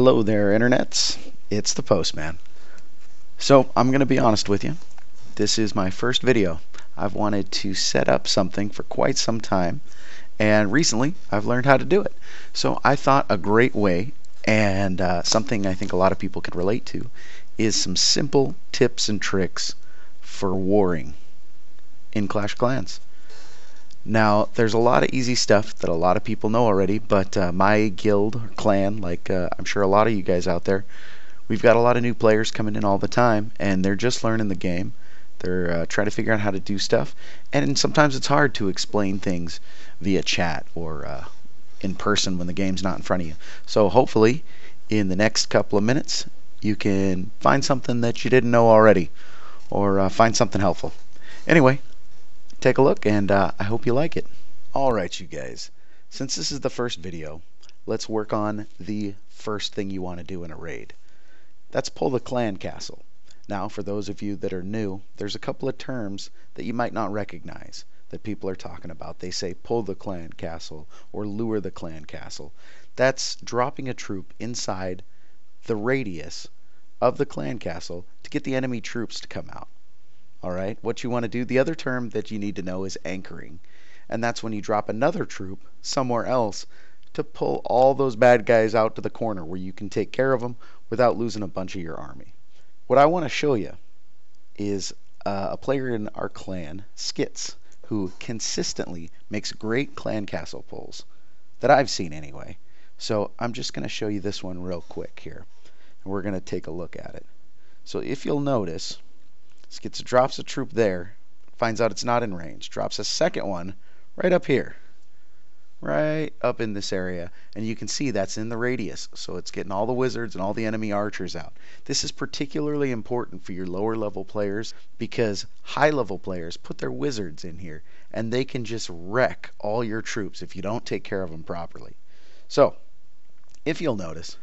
Hello there, internets. It's the Postman. So I'm going to be honest with you. This is my first video. I've wanted to set up something for quite some time, and recently I've learned how to do it. So I thought a great way, and something I think a lot of people can relate to, is some simple tips and tricks for warring in Clash of Clans. Now, there's a lot of easy stuff that a lot of people know already, but my guild or clan, like I'm sure a lot of you guys out there, we've got a lot of new players coming in all the time, and they're just learning the game. They're trying to figure out how to do stuff, and sometimes it's hard to explain things via chat or in person when the game's not in front of you. So hopefully, in the next couple of minutes, you can find something that you didn't know already, or find something helpful. Anyway, take a look, and I hope you like it. Alright, you guys, since this is the first video, let's work on the first thing you want to do in a raid. That's pull the clan castle. Now, for those of you that are new, there's a couple of terms that you might not recognize that people are talking about. They say pull the clan castle or lure the clan castle. That's dropping a troop inside the radius of the clan castle to get the enemy troops to come out. Alright, what you want to do, the other term that you need to know is anchoring. And that's when you drop another troop somewhere else to pull all those bad guys out to the corner where you can take care of them without losing a bunch of your army. What I want to show you is a player in our clan, Skits, who consistently makes great clan castle pulls, that I've seen anyway. So I'm just going to show you this one real quick here, and we're going to take a look at it. So if you'll notice, Skits drops a troop there, finds out it's not in range, drops a second one right up here, right up in this area, and you can see that's in the radius, so it's getting all the wizards and all the enemy archers out. This is particularly important for your lower level players because high level players put their wizards in here and they can just wreck all your troops if you don't take care of them properly. So if you'll notice,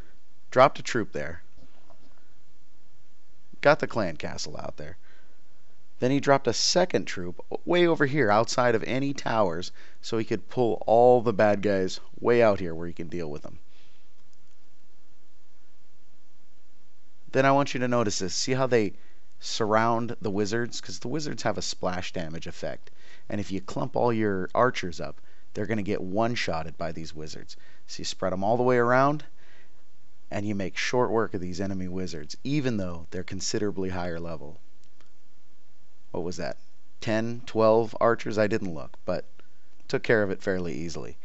dropped a troop there, got the clan castle out there. Then he dropped a second troop way over here outside of any towers so he could pull all the bad guys way out here where he can deal with them. Then I want you to notice this. See how they surround the wizards? Because the wizards have a splash damage effect. And if you clump all your archers up, they're going to get one-shotted by these wizards. So you spread them all the way around, and you make short work of these enemy wizards, even though they're considerably higher level. What was that, 10, 12 archers? I didn't look, but took care of it fairly easily.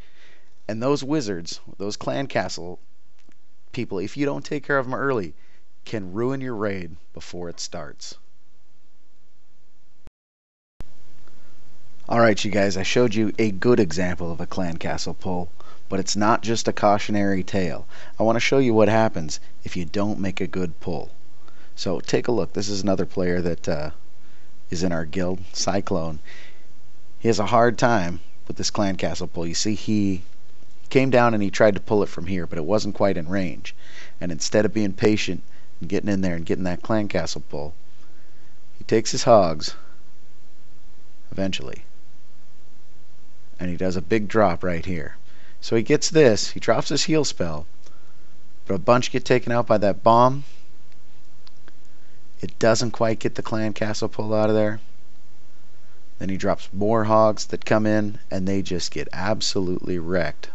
And those wizards, those clan castle people, if you don't take care of them early, can ruin your raid before it starts. Alright, you guys, I showed you a good example of a clan castle pull, but it's not just a cautionary tale. I want to show you what happens if you don't make a good pull. So take a look. This is another player that is in our guild, Cyclone. He has a hard time with this clan castle pull. You see, he came down and he tried to pull it from here, but it wasn't quite in range. And instead of being patient and getting in there and getting that clan castle pull, he takes his hogs eventually, and he does a big drop right here. So he gets this, he drops his heal spell, but a bunch get taken out by that bomb. It doesn't quite get the clan castle pull out of there. Then he drops more hogs that come in, and they just get absolutely wrecked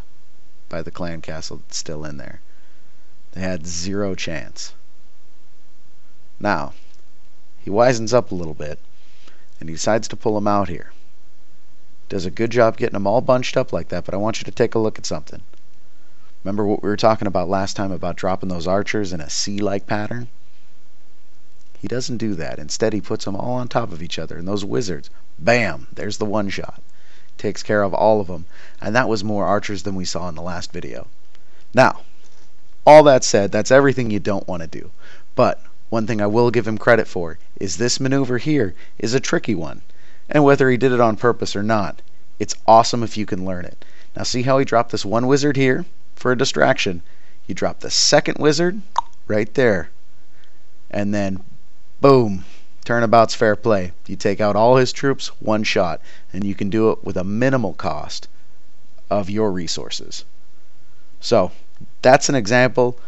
by the clan castle that's still in there. They had zero chance. Now, he wisens up a little bit, and he decides to pull them out here. Does a good job getting them all bunched up like that, but I want you to take a look at something. Remember what we were talking about last time about dropping those archers in a C-like pattern? He doesn't do that. Instead, he puts them all on top of each other, and those wizards, bam, there's the one shot. Takes care of all of them, and that was more archers than we saw in the last video. Now, all that said, that's everything you don't want to do. But one thing I will give him credit for is this maneuver here is a tricky one. And whether he did it on purpose or not, it's awesome if you can learn it. Now see how he dropped this one wizard here for a distraction. You drop the second wizard right there, and then boom, turnabout's fair play. You take out all his troops, one shot, and you can do it with a minimal cost of your resources. So that's an example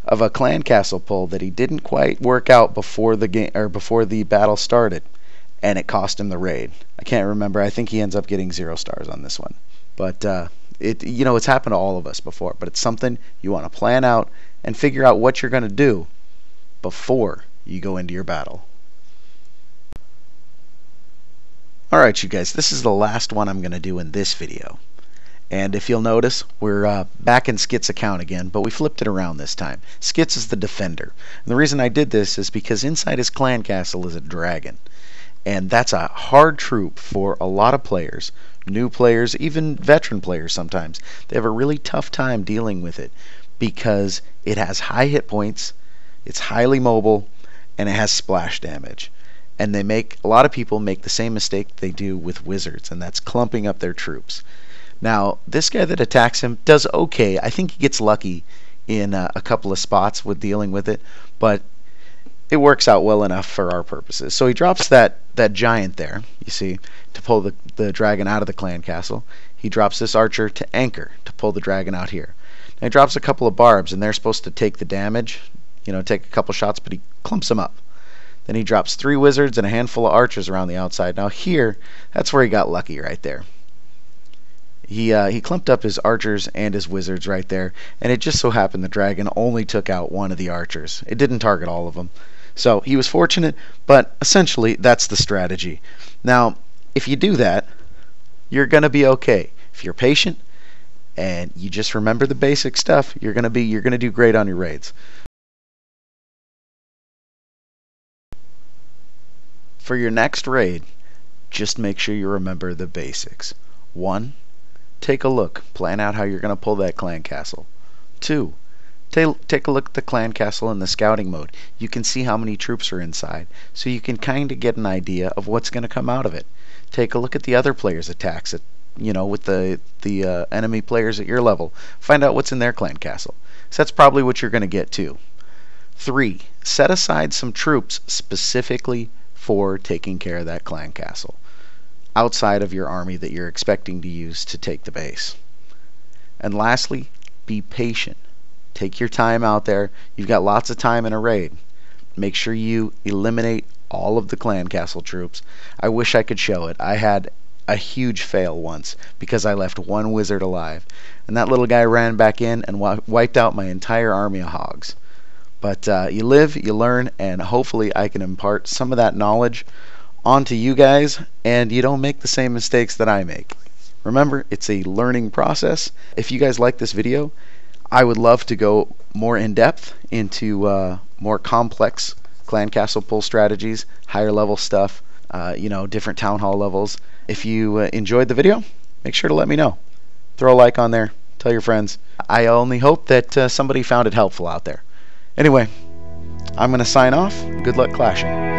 of a clan castle pull that he didn't quite work out before the game or before the battle started, and it cost him the raid. I can't remember. I think he ends up getting 0 stars on this one. But it's happened to all of us before. But it's something you want to plan out and figure out what you're going to do before you go into your battle. Alright, you guys, this is the last one I'm going to do in this video. And if you'll notice, we're back in Skit's account again, but we flipped it around this time. Skit's is the defender. And the reason I did this is because inside his clan castle is a dragon. And that's a hard troop for a lot of players, new players, even veteran players sometimes. They have a really tough time dealing with it because it has high hit points, it's highly mobile, and it has splash damage. And a lot of people make the same mistake they do with wizards, and that's clumping up their troops. Now, this guy that attacks him does okay. I think he gets lucky in a couple of spots with dealing with it, but it works out well enough for our purposes. So he drops that giant there, you see, to pull the dragon out of the clan castle. He drops this archer to anchor to pull the dragon out here. Now he drops a couple of barbs, and they're supposed to take the damage, take a couple shots, but he clumps them up. Then he drops 3 wizards and a handful of archers around the outside. Now here, that's where he got lucky right there. He clumped up his archers and his wizards right there, and it just so happened the dragon only took out one of the archers. It didn't target all of them. So he was fortunate, but essentially that's the strategy. Now, if you do that, you're going to be okay. If you're patient and you just remember the basic stuff, you're going to do great on your raids. For your next raid, just make sure you remember the basics. 1. Take a look. Plan out how you're going to pull that clan castle. 2. Take a look at the clan castle in the scouting mode. You can see how many troops are inside, so you can kind of get an idea of what's going to come out of it. Take a look at the other players' attacks, with the enemy players at your level. Find out what's in their clan castle. So that's probably what you're going to get too. 3. Set aside some troops specifically for taking care of that clan castle, outside of your army that you're expecting to use to take the base. And lastly, be patient. Take your time out there. You've got lots of time in a raid. Make sure you eliminate all of the clan castle troops. I wish I could show it. I had a huge fail once because I left 1 wizard alive, and that little guy ran back in and wiped out my entire army of hogs. But you live, you learn, and hopefully I can impart some of that knowledge onto you guys, and you don't make the same mistakes that I make. Remember, it's a learning process. If you guys like this video, I would love to go more in depth into more complex clan castle pull strategies, higher level stuff, different town hall levels. If you enjoyed the video, make sure to let me know. Throw a like on there. Tell your friends. I only hope that somebody found it helpful out there. Anyway, I'm going to sign off. Good luck clashing.